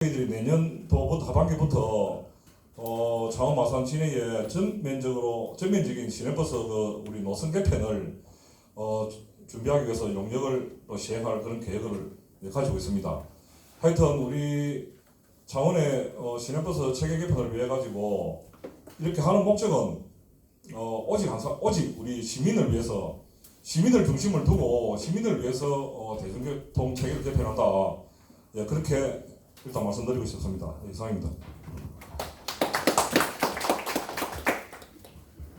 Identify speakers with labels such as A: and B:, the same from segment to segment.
A: 저희들이 내년도부터 하반기부터 창원 마산 진해에 전면적인 시내버스 우리 노선 개편을 준비하기 위해서 용역을 시행할 그런 계획을 가지고 있습니다. 하여튼 우리 창원의 시내버스 체계 개편을 위해 가지고 이렇게 하는 목적은 오직 우리 시민을 위해서, 시민을 중심을 두고 시민을 위해서 대중교통 체계를 개편한다. 예, 그렇게 일단 말씀드리고 싶습니다. 이상입니다.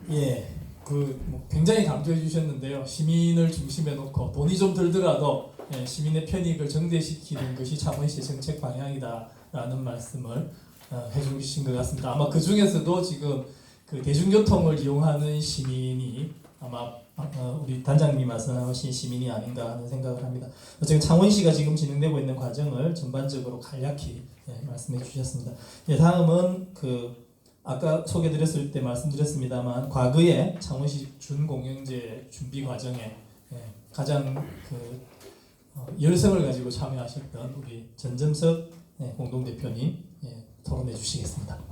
B: 예, 굉장히 강조해 주셨는데요. 시민을 중심에 놓고 돈이 좀 들더라도 시민의 편익을 정대시키는 것이 창원시의 정책 방향이다라는 말씀을 해주신 것 같습니다. 아마 그 중에서도 지금 그 대중교통을 이용하는 시민이 아마 우리 단장님이 말씀하신 시민이 아닌가 하는 생각을 합니다. 어쨌든 창원시가 지금 진행되고 있는 과정을 전반적으로 간략히 말씀해 주셨습니다. 다음은 아까 소개드렸을 때 말씀드렸습니다만 과거에 창원시 준공영제 준비 과정에 가장 열성을 가지고 참여하셨던 우리 전점석 공동대표님 토론해 주시겠습니다.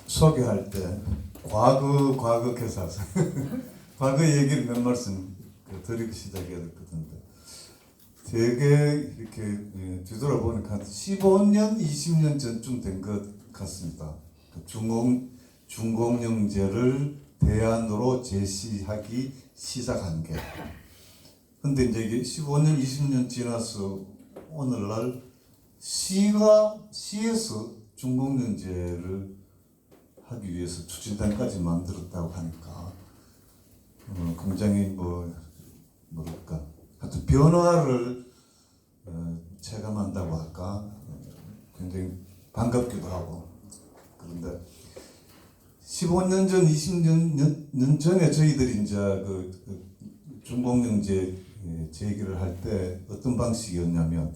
C: 소개할 때 과거 교사서 과거 얘기를 몇 말씀 드리고 시작해야 될 것 같은데 되게 이렇게 뒤돌아보니까 한 15년, 20년 전쯤 된 것 같습니다. 준공영제를 대안으로 제시하기 시작한 게. 근데 이제 이게 15년, 20년 지나서 오늘날 시에서 준공영제를 하기 위해서 추진단까지 만들었다고 하니까 굉장히 뭐랄까 하여튼 변화를 체감한다고 할까 굉장히 반갑기도 하고. 그런데 15년 전, 20년 전에 저희들이 이제 준공영제 제기를 할 때 어떤 방식이었냐면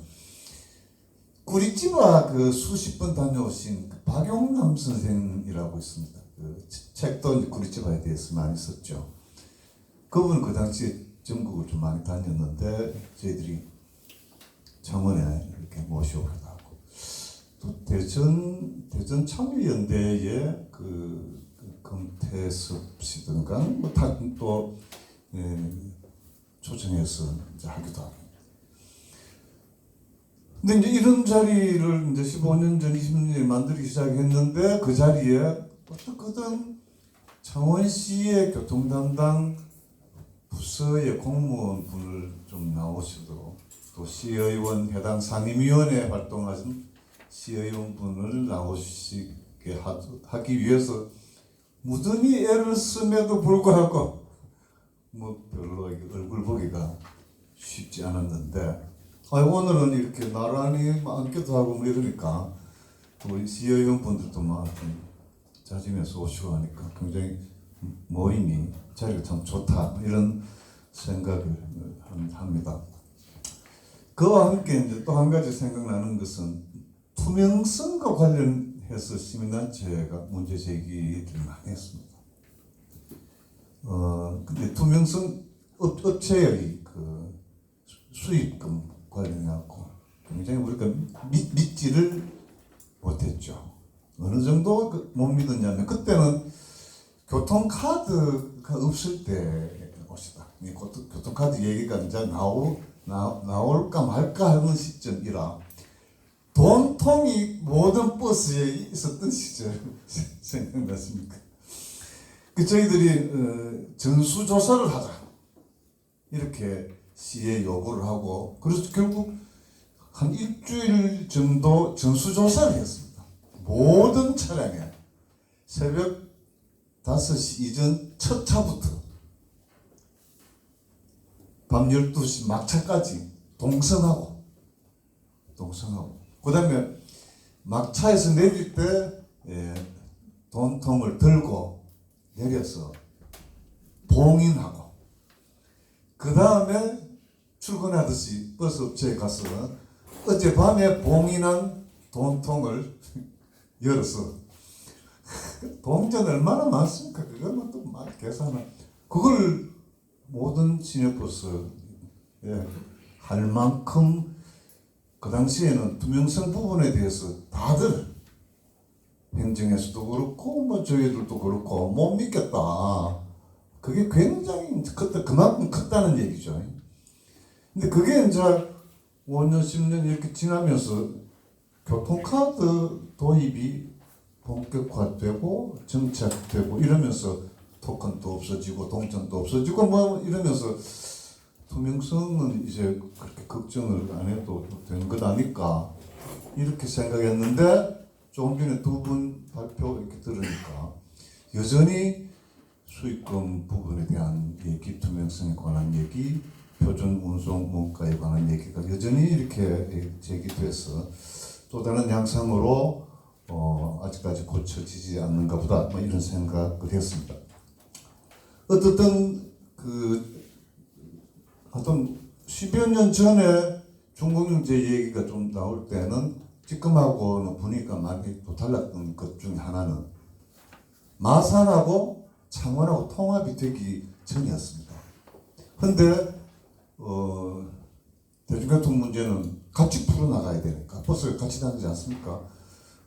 C: 구리치바 수십 번 다녀오신 박용남 선생이라고 있습니다. 책도 구리치바에 대해서 많이 썼죠. 그분은 그 당시에 전국을 좀 많이 다녔는데 저희들이 창원에 이렇게 모셔오기도 하고 또 대전 참여연대에 금태섭 씨든가 또 초청해서 이제 하기도 하고. 근데 이제 이런 자리를 이제 15년 전, 20년 전에 만들기 시작했는데 그 자리에 어떻게든 창원시의 교통 담당 부서의 공무원 분을 좀 나오시도록 또 시의원 해당 상임위원회 활동하신 시의원 분을 나오시게 하기 위해서 무던히 애를 쓰면도 불구하고 별로 얼굴 보기가 쉽지 않았는데 오늘은 이렇게 나란히 앉기도 하고 이러니까 우리 시의원 분들도 좀 자진해서 오시고 하니까 굉장히 모임이 자리가 참 좋다 이런 생각을 합니다. 그와 함께 이제 또 한 가지 생각나는 것은 투명성과 관련해서 시민단체가 문제 제기를 많이 했습니다. 근데 투명성 업체의 수익금 관련해갖고 굉장히 우리가 믿지를 못했죠. 어느 정도 못 믿었냐면 그때는 교통카드가 없을 때 옷이다. 교통카드 얘기가 이제 나올까 말까 하는 시점이라 돈통이 모든 버스에 있었던 시절 생각나십니까? 저희들이 전수조사를 하자 이렇게 시에 요구를 하고 그래서 결국 한 일주일 정도 전수조사를 했습니다. 모든 차량에 새벽 5시 이전 첫 차부터 밤 12시 막차까지 동선하고 그 다음에 막차에서 내릴 때 돈통을 들고 내려서 봉인하고 그 다음에 출근하듯이 버스업체에 가서 어젯밤에 봉인한 돈통을 열어서 동전 얼마나 많습니까? 그거는 또 막 계산을 그걸 모든 시내버스에 할 만큼 그 당시에는 투명성 부분에 대해서 다들 행정에서도 그렇고 뭐 저희들도 그렇고 못 믿겠다. 그게 굉장히 그만큼 컸다는 얘기죠. 근데 그게 이제 5년, 10년 이렇게 지나면서 교통카드 도입이 본격화되고 정착되고 이러면서 토큰도 없어지고 동전도 없어지고 뭐 이러면서 투명성은 이제 그렇게 걱정을 안 해도 되는 것 아닐까 이렇게 생각했는데 조금 전에 두 분 발표 이렇게 들으니까 여전히 수익금 부분에 대한 얘기, 투명성에 관한 얘기, 표준 운송 문가에 관한 얘기가 여전히 이렇게 제기돼서 또 다른 양상으로 아직까지 고쳐지지 않는가 보다 뭐 이런 생각을 했습니다. 어떻든 하여튼 10여 년 전에 중공영제 얘기가 좀 나올 때는 지금하고는 분위기가 많이 또 달랐던 것 중에 하나는 마산하고 창원하고 통합이 되기 전이었습니다. 근데 대중교통 문제는 같이 풀어나가야 되니까 버스가 같이 다니지 않습니까?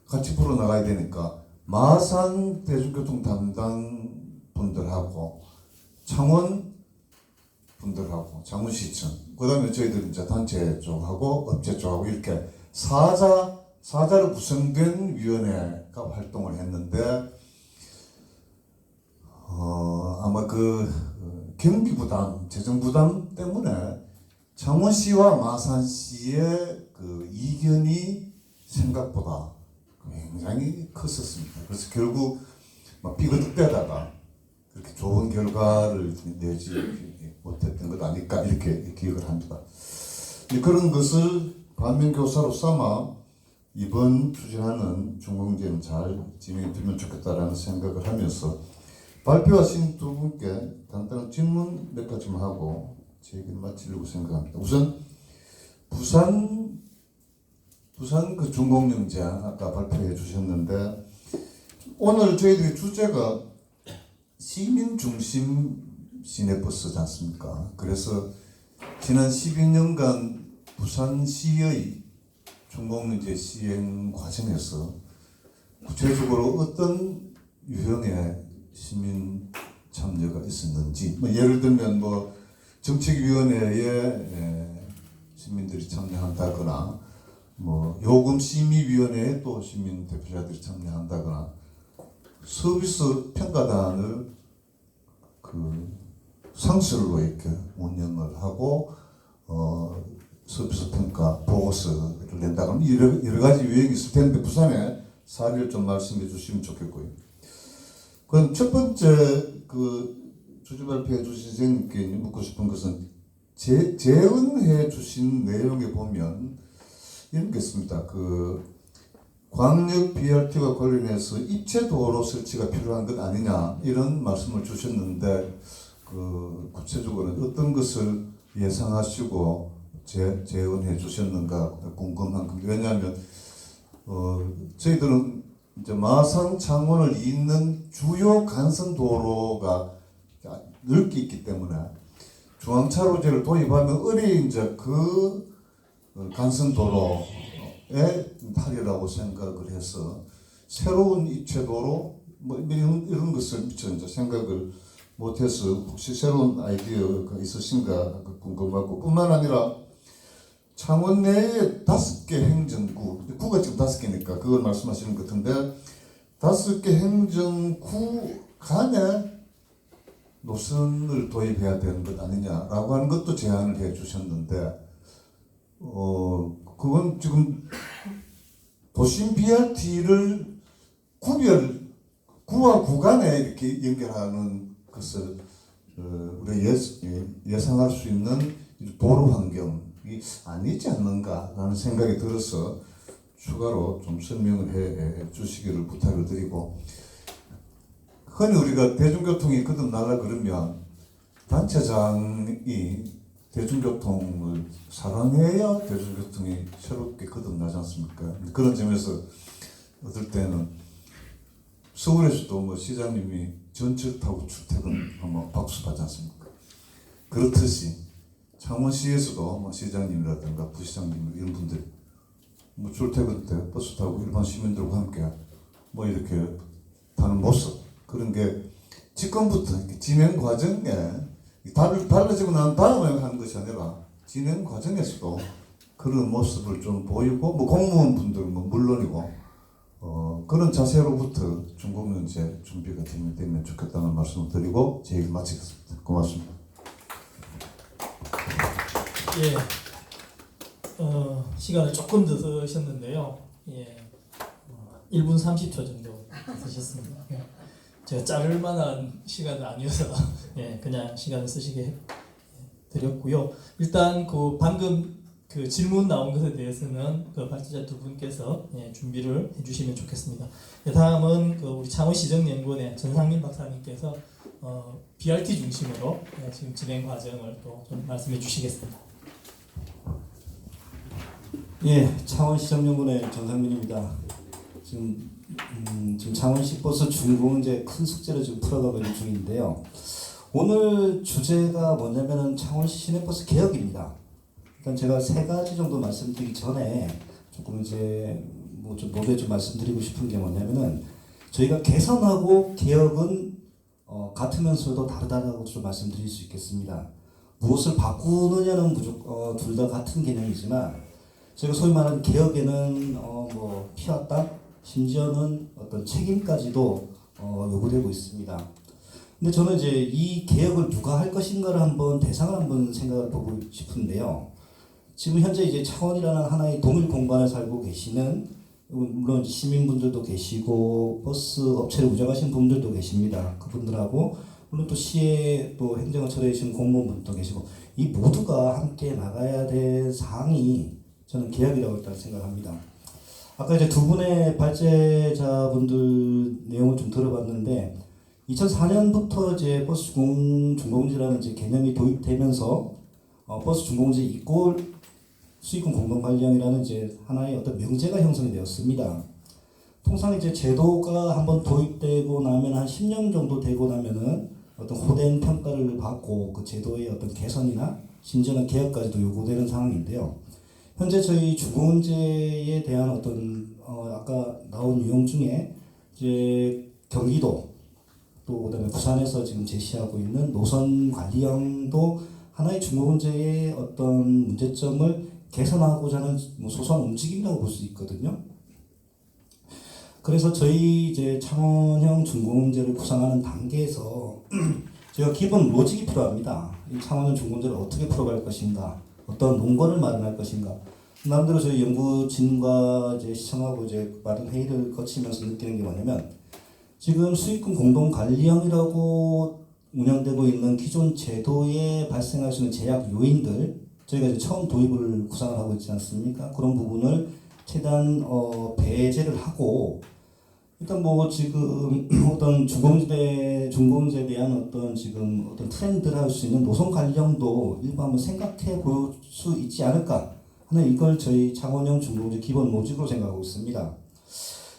C: 같이 풀어나가야 되니까 마산 대중교통 담당 분들하고 창원 분들하고 창원시청 그다음에 저희들 이제 단체 쪽하고 업체 쪽하고 이렇게 사자로 구성된 위원회가 활동을 했는데 아마 경비 부담, 재정 부담 때문에 창원시와 마산시의 이견이 생각보다 굉장히 컸었습니다. 그래서 결국 막 삐그덕대다가 그렇게 좋은 결과를 내지 못했던 것 아닐까 이렇게 기억을 합니다. 그런 것을 반면교사로 삼아 이번 추진하는 중공제는 잘 진행되면 좋겠다라는 생각을 하면서 발표하신 두 분께 간단한 질문 몇 가지만 하고 제 얘기를 마치려고 생각합니다. 우선 부산 중공영제 아까 발표해 주셨는데 오늘 저희들이 주제가 시민 중심 시내버스지 않습니까? 그래서 지난 12년간 부산시의 중공영제 시행 과정에서 구체적으로 어떤 유형의 시민 참여가 있었는지 예를 들면 정책위원회에 시민들이 참여한다거나 요금심의위원회에 또 시민 대표자들이 참여한다거나 서비스 평가단을 상설로 이렇게 운영을 하고 서비스 평가 보고서를 낸다거나 여러 가지 유형이 있을 텐데 부산에 사례를 좀 말씀해 주시면 좋겠고요. 그럼 첫 번째 주주 발표해 주신 선생님께 묻고 싶은 것은 재언해 주신 내용에 보면 이런 게 있습니다. 광역 BRT와 관련해서 입체 도로 설치가 필요한 것 아니냐 이런 말씀을 주셨는데 구체적으로 어떤 것을 예상하시고 재언해 주셨는가 궁금한 겁니다. 왜냐하면 저희들은 이제 마산 창원을 잇는 주요 간선 도로가 넓게 있기 때문에 중앙차로제를 도입하면 어리 이제 간선 도로에 탈이라고 생각을 해서 새로운 입체도로 이런 것을 미처 이제 생각을 못해서 혹시 새로운 아이디어가 있으신가 궁금하고 뿐만 아니라 창원 내에 5개 행정구, 구가 지금 5개니까 그걸 말씀하시는 것 같은데 5개 행정구 간에 노선을 도입해야 되는 것 아니냐라고 하는 것도 제안을 해 주셨는데 그건 지금 도심 BRT를 구와 구간에 이렇게 연결하는 것을 우리가 예상할 수 있는 도로 환경이 아니지 않는가라는 생각이 들어서 추가로 좀 설명을 해 주시기를 부탁을 드리고 흔히 우리가 대중교통이 거듭나려 그러면 단체장이 대중교통을 사랑해야 대중교통이 새롭게 거듭나지 않습니까? 그런 점에서 어떨 때는 서울에서도 시장님이 전철 타고 출퇴근하면 박수 받지 않습니까? 그렇듯이 창원시에서도 뭐 시장님이라든가 부시장님 이런 분들 뭐 출퇴근 때 버스 타고 일반 시민들과 함께 뭐 이렇게 타는 모습 그런 게 집권부터 이렇게 진행 과정에 달라지고 난 다음에 하는 것이 아니라 진행 과정에서도 그런 모습을 좀 보이고 뭐 공무원 분들 뭐 물론이고 그런 자세로부터 중공연제 준비가 되면 좋겠다는 말씀을 드리고 제 얘기 마치겠습니다. 고맙습니다.
B: 예, 시간을 조금 더 쓰셨는데요. 예, 1분 30초 정도 쓰셨습니다. 예. 제가 자를 만한 시간은 아니어서 예, 그냥 시간을 쓰시게 드렸고요. 일단 그 방금 그 질문 나온 것에 대해서는 그 발제자 두 분께서 예, 준비를 해주시면 좋겠습니다. 예, 다음은 그 우리 창원시정연구원의 전상민 박사님께서 BRT 중심으로 예, 지금 진행 과정을 또 좀 말씀해 주시겠습니다.
D: 예, 창원시정연구원의 전상민입니다. 지금 창원시 버스 준공제 큰 숙제를 지금 풀어가고 있는 중인데요. 오늘 주제가 뭐냐면은 창원시 시내버스 개혁입니다. 일단 제가 세 가지 정도 말씀드리기 전에 조금 이제 뭐 좀 노래 좀 말씀드리고 싶은 게 뭐냐면은 저희가 개선하고 개혁은 같으면서도 다르다고 좀 말씀드릴 수 있겠습니다. 무엇을 바꾸느냐는 무조건 둘 다 같은 개념이지만 저희가 소위 말하는 개혁에는 뭐 피와 땀 심지어는 어떤 책임까지도 요구되고 있습니다. 근데 저는 이제 이 개혁을 누가 할 것인가를 한번 대상을 한번 생각해 보고 싶은데요. 지금 현재 이제 창원이라는 하나의 동일 공간에 살고 계시는 물론 시민분들도 계시고 버스 업체를 운영하시는 분들도 계십니다. 그분들하고 물론 또 시에 또 행정을 처리하시는 공무원분도 계시고 이 모두가 함께 나가야 될 사항이 저는 개혁이라고 일단 생각합니다. 아까 이제 두 분의 발제자분들 내용을 좀 들어봤는데 2004년부터 이제 버스 준공제라는 이제 개념이 도입되면서 버스 준공제 이꼴 수익금 공동관리형이라는 이제 하나의 어떤 명제가 형성이 되었습니다. 통상 이제 제도가 한번 도입되고 나면 한 10년 정도 되고 나면은 어떤 호된 평가를 받고 그 제도의 어떤 개선이나 심지어는 개혁까지도 요구되는 상황인데요. 현재 저희 준공제에 대한 어떤 아까 나온 유형 중에 이제 경기도 또 그다음에 부산에서 지금 제시하고 있는 노선 관리형도 하나의 준공제의 어떤 문제점을 개선하고자 하는 뭐 소소한 움직임이라고 볼 수 있거든요. 그래서 저희 이제 창원형 준공제를 구상하는 단계에서 저희가 기본 로직이 필요합니다. 이 창원형 준공제를 어떻게 풀어갈 것인가, 어떤 논거를 마련할 것인가. 나름대로 저희 연구진과 이제 시청하고 이제 많은 회의를 거치면서 느끼는 게 뭐냐면 지금 수익금 공동관리형이라고 운영되고 있는 기존 제도에 발생할 수 있는 제약 요인들 저희가 이제 처음 도입을 구상을 하고 있지 않습니까? 그런 부분을 최대한 배제를 하고 일단 뭐 지금 어떤 준공제에 대한 어떤 지금 어떤 트렌드를 할 수 있는 노선 관리형도 일부 한번 생각해 볼 수 있지 않을까 하는 이걸 저희 창원형 준공제 기본 모집으로 생각하고 있습니다.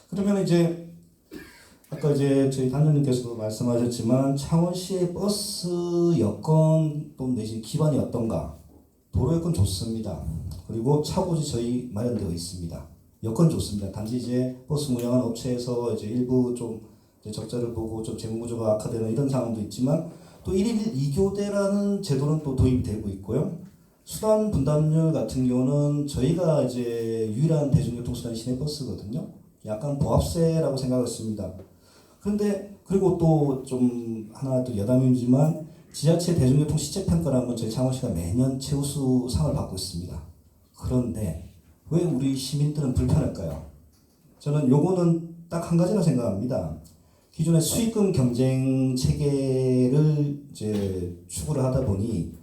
D: 그러면 이제 아까 이제 저희 단장님께서도 말씀하셨지만 창원시의 버스 여건 또 내지 기반이 어떤가? 도로 여건 좋습니다. 그리고 차고지 저희 마련되어 있습니다. 여건 좋습니다. 단지 이제 버스 운영하는 업체에서 이제 일부 좀 이제 적자를 보고 좀 재무 구조가 악화되는 이런 상황도 있지만 또 1일 2교대라는 제도는 또 도입되고 있고요. 수단 분담률 같은 경우는 저희가 이제 유일한 대중교통 수단이 시내버스거든요. 약간 보합세라고 생각했습니다. 그런데 그리고 또 좀 하나 또 여담이지만 지자체 대중교통 시책평가를 한번 저희 창원시가 매년 최우수 상을 받고 있습니다. 그런데 왜 우리 시민들은 불편할까요? 저는 요거는 딱 한 가지라 생각합니다. 기존의 수익금 경쟁 체계를 이제 추구를 하다 보니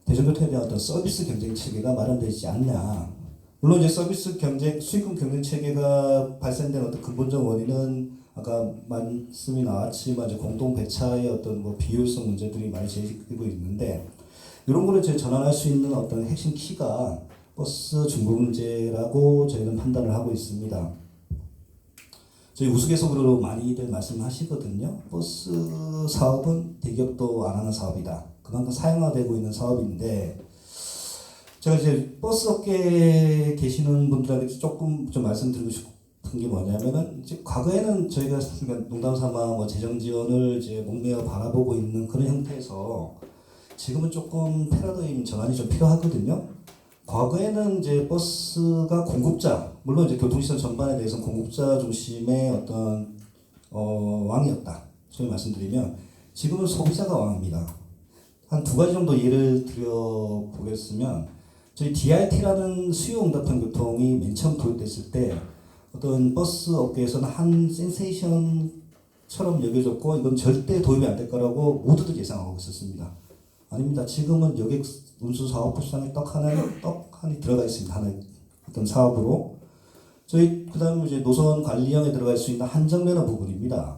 D: 대중교통에 대한 어떤 서비스 경쟁 체계가 마련되지 않냐. 물론 이제 서비스 경쟁, 수익금 경쟁 체계가 발생된 어떤 근본적 원인은 아까 말씀이 나왔지만 이제 공동 배차의 어떤 뭐 비효율성 문제들이 많이 제기되고 있는데 이런 거를 이제 전환할 수 있는 어떤 핵심 키가 버스 준공제라고 저희는 판단을 하고 있습니다. 저희 우스갯소리로 많이들 말씀하시거든요. 버스 사업은 대기업도 안 하는 사업이다. 그만큼 사용화되고 있는 사업인데 제가 이제 버스 업계에 계시는 분들에게 조금 좀 말씀드리고 싶은 게 뭐냐면은 이제 과거에는 저희가 그러니까 농담삼아 뭐 재정 지원을 이제 목매어 바라보고 있는 그런 형태에서 지금은 조금 패러다임 전환이 좀 필요하거든요. 과거에는 이제 버스가 공급자, 물론 이제 교통시설 전반에 대해서는 공급자 중심의 어떤 왕이었다. 소위 말씀드리면 지금은 소비자가 왕입니다. 한 두 가지 정도 예를 들어 보겠으면 저희 DRT라는 수요응답형 교통이 맨 처음 도입됐을 때 어떤 버스 업계에서는 한 센세이션처럼 여겨졌고 이건 절대 도입이 안 될 거라고 모두들 예상하고 있었습니다. 아닙니다. 지금은 여객 운수 사업 부상에 떡 하나 들어가 있습니다. 하나 어떤 사업으로 저희 그다음에 이제 노선 관리형에 들어갈 수 있는 한정면허 부분입니다.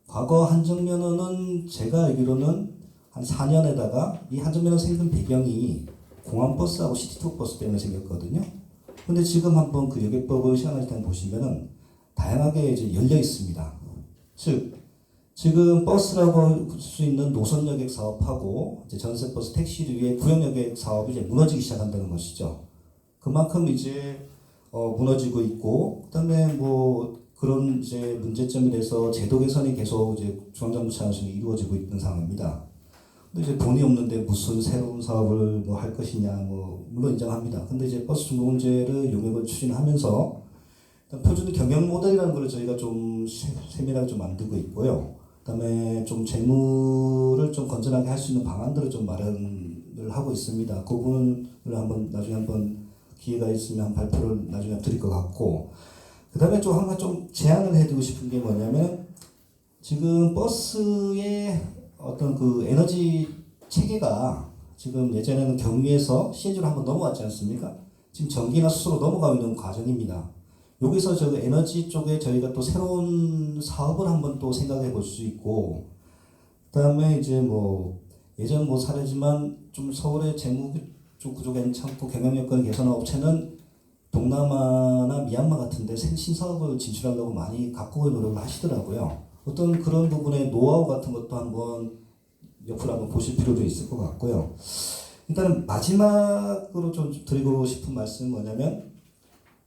D: 과거 한정면허는 제가 알기로는 한 4년에다가 이 한정면허 생긴 배경이 공항버스하고 시티투어 버스 때문에 생겼거든요. 근데 지금 한번 그 여객법을 시행할 때 보시면은 다양하게 이제 열려 있습니다. 즉 지금 버스라고 할 수 있는 노선 여객 사업하고 이제 전세버스 택시류의 구형 여객 사업이 이제 무너지기 시작한다는 것이죠. 그만큼 이제 무너지고 있고 그다음에 뭐 그런 이제 문제점에 대해서 제도 개선이 계속 이제 중앙정부 차원에서 이루어지고 있는 상황입니다. 근데 이제 돈이 없는데 무슨 새로운 사업을 뭐 할 것이냐 뭐 물론 인정합니다. 근데 이제 버스 중공제를 용역을 추진하면서 일단 표준 경영 모델이라는 걸 저희가 좀 세밀하게 좀 만들고 있고요. 그다음에 좀 재무를 좀 건전하게 할 수 있는 방안들을 좀 마련을 하고 있습니다. 그 부분을 한번 나중에 한번 기회가 있으면 발표를 나중에 드릴 것 같고 그다음에 좀 한번 좀 제안을 해드리고 싶은 게 뭐냐면 지금 버스의 어떤 그 에너지 체계가 지금 예전에는 경유에서 CNG로 한번 넘어왔지 않습니까? 지금 전기나 수소로 넘어가고 있는 과정입니다. 여기서 저 에너지 쪽에 저희가 또 새로운 사업을 한번 또 생각해 볼 수 있고 그다음에 이제 뭐 예전 뭐 사례지만 좀 서울의 재무 좀 구조 괜찮고 경영 여건 개선한 업체는 동남아나 미얀마 같은데 신사업을 진출하려고 많이 각국의 노력을 하시더라고요. 어떤 그런 부분의 노하우 같은 것도 한번 옆으로 한번 보실 필요도 있을 것 같고요. 일단은 마지막으로 좀 드리고 싶은 말씀은 뭐냐면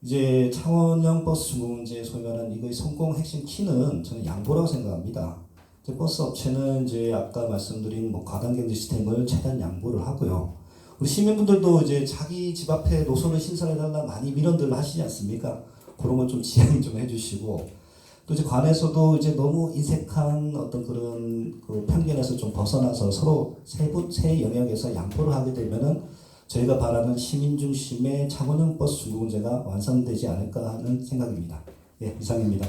D: 이제 창원형 버스 중공제 소위 말하는 이거의 성공 핵심 키는 저는 양보라고 생각합니다. 이제 버스 업체는 이제 아까 말씀드린 뭐 과당경제 시스템을 최대한 양보를 하고요. 우리 시민분들도 이제 자기 집 앞에 노선을 신설해달라 많이 민원들 하시지 않습니까? 그런 걸 좀 지향 좀 해주시고 또 이제 관에서도 이제 너무 인색한 어떤 그런 그 편견에서 좀 벗어나서 서로 세 영역에서 양보를 하게 되면은 저희가 바라는 시민 중심의 창원형 버스 중공제가 완성되지 않을까 하는 생각입니다. 예, 이상입니다.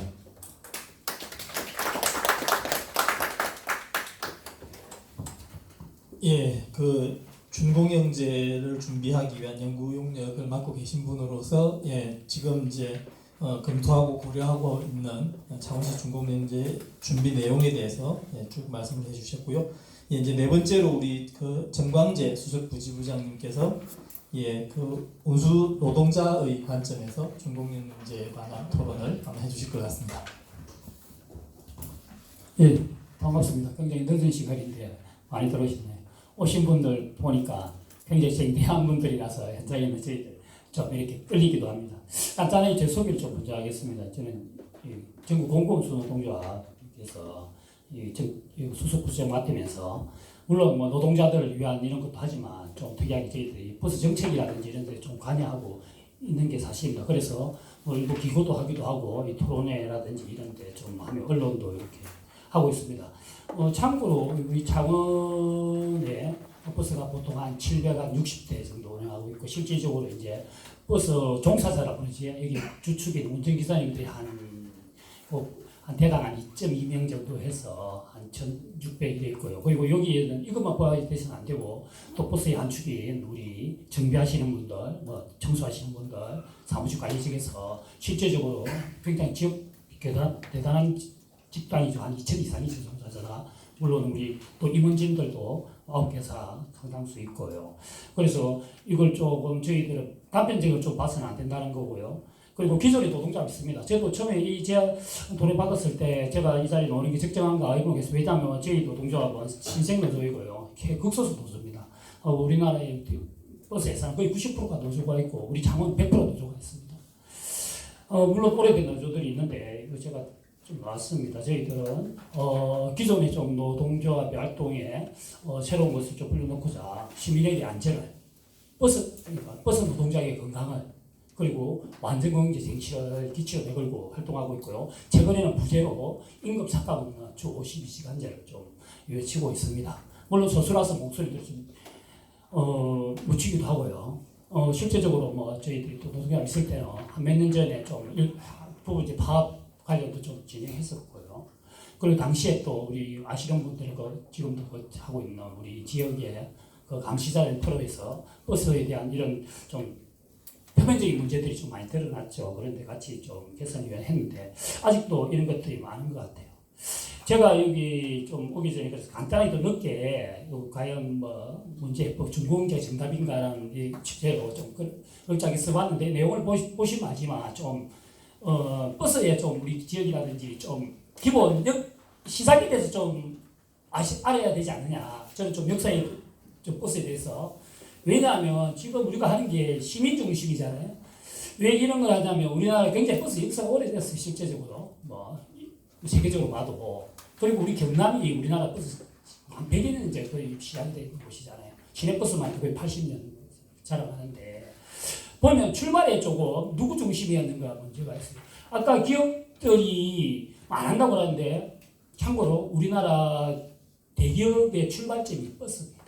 B: 예, 그 준공영제를 준비하기 위한 연구 용역을 맡고 계신 분으로서 예, 지금 이제 검토하고 고려하고 있는 창원시 준공영제 준비 내용에 대해서 예, 쭉 말씀을 해주셨고요. 예, 이제 네 번째로 우리 그 정광재 수석부지부장님께서 예, 그 운수 노동자의 관점에서 준공영제에 관한 토론을 한번 해주실 것 같습니다.
E: 예, 반갑습니다. 굉장히 늦은 시간인데 많이 들어오시네요. 오신 분들 보니까 굉장히 생대한 분들이라서 현장에는 저희들 좀 이렇게 끌리기도 합니다. 간단하게 제 소개를 좀 먼저 하겠습니다. 저는 전국 공공수노동조합에서 수석부장 맡으면서 물론 뭐 노동자들을 위한 이런 것도 하지만 좀 특이하게 저희들이 버스 정책이라든지 이런 데 좀 관여하고 있는 게 사실입니다. 그래서 뭐 일부 기고도 하기도 하고 이 토론회라든지 이런 데 좀 하면 언론도 이렇게 하고 있습니다. 참고로 우리 창원에 버스가 보통 한 760대 정도 운행하고 있고 실질적으로 이제 버스 종사자라 그러지 여기 주축에 운전기사님들이 한 대당 한 2.2명 정도 해서 한 1,600이 돼 있고요. 그리고 여기에는 이것만 포함돼서는 안 되고 또 버스의 한 축인 우리 정비하시는 분들, 뭐 청소하시는 분들, 사무실 관리직에서 실제적으로 굉장히 지역 대단한 집단이죠. 한 2,000 이상이죠 종사자가. 물론 우리 또 임원진들도 9개사 상당수 있고요. 그래서 이걸 조금 저희들은 단편적으로 좀 봐서는 안 된다는 거고요. 그리고 기존의 노동자가 있습니다. 저도 처음에 제가 돈을 받았을 때 제가 이 자리에 오는 게 적정한가 의문해서 왜냐하면 저희 노동조합은 신생노조이고요. 극소수 노조입니다. 우리나라의 버스에서는 거의 90%가 노조가 있고 우리 창원 100% 노조가 있습니다. 물론 오래된 노조들이 있는데 이거 제가 좀 나왔습니다. 저희들은 기존의 좀 노동조합의 활동에 새로운 것을 좀 불러넣고자 시민에게 안전을 그러니까 버스 노동자의 건강을 그리고 완전 경제 쟁취를 기치로 내걸고 활동하고 있고요. 최근에는 부재로 임금 삭감 없는 주 52시간제를 좀 외치고 있습니다. 물론 소수라서 목소리도 좀 묻히기도 하고요. 실제적으로 뭐 저희들이 또 노동조합 있을 때는 한 몇 년 전에 좀 일부 이제 파업 관련도 좀 진행했었고요. 그리고 당시에 또 우리 아시는 분들은 지금도 하고 있는 우리 지역의 그 감시자를 프로에서 버스에 대한 이런 좀 표면적인 문제들이 좀 많이 드러났죠. 그런데 같이 좀 개선위원 했는데 아직도 이런 것들이 많은 것 같아요. 제가 여기 좀 오기 전에 그래서 간단히 또 늦게 과연 뭐 문제해법 준공제 정답인가라는 이 주제로 좀 글짝에 써봤는데 내용을 보시면 알지만 좀 버스에 좀 우리 지역이라든지 좀 기본 시작에 대해서 좀 알아야 되지 않느냐. 저는 좀 역사에 좀 버스에 대해서 왜냐하면 지금 우리가 하는 게 시민 중심이잖아요. 왜 이런 걸 하냐면 우리나라 굉장히 버스 역사가 오래됐어요. 실제적으로 뭐 세계적으로 봐도 그리고 우리 경남이 우리나라 버스 한 100여 년 이제 거의 시작이 된 곳이잖아요. 시내버스만 거의 80년 자랑하는데 보면 출발에 조금 누구 중심이었는가 문제가 있어요. 아까 기업들이 안 한다고 하는데 참고로 우리나라 대기업의 출발점이 버스입니다.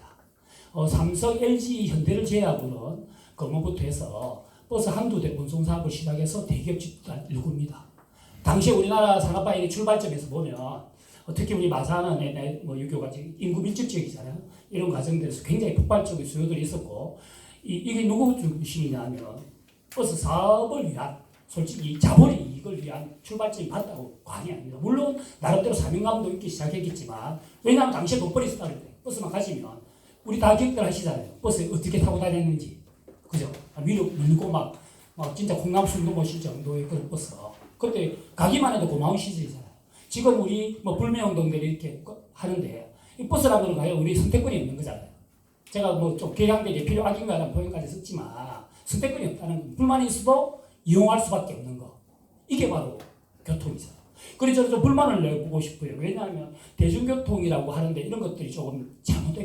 E: 삼성, LG, 현대를 제외하고는 검은부터 해서 버스 한두 대 운송 사업을 시작해서 대기업 집단 일구입니다. 당시에 우리나라 산업화의 출발점에서 보면 특히 우리 마산은 뭐 유교가 인구 밀집 지역이잖아요. 이런 과정들에서 굉장히 폭발적인 수요들이 있었고 이게 누구 중심이냐면 버스 사업을 위한 솔직히 자본의 이익을 위한 출발점이 맞다고 과언이 아닙니다. 물론 나름대로 사명감도 있기 시작했겠지만 왜냐하면 당시에 돈벌이 있었다는 거예요. 버스만 가시면 우리 다 기억들 하시잖아요. 버스 어떻게 타고 다녔는지 그죠? 위로 밀고 막 진짜 콩나물 숨도 못 쉴 정도의 그런 버스. 그때 가기만 해도 고마운 시절이잖아요. 지금 우리 뭐 불매운동들이 이렇게 하는데 이 버스라는 건 과연 우리 선택권이 없는 거잖아요. 제가 뭐 좀 개량되게 필요하긴가라는 표현까지 썼지만 선택권이 없다는 불만이 있어도 이용할 수밖에 없는 거. 이게 바로 교통이잖아요. 그래서 저는 좀 불만을 내보고 싶어요. 왜냐하면 대중교통이라고 하는데 이런 것들이 조금 잘못된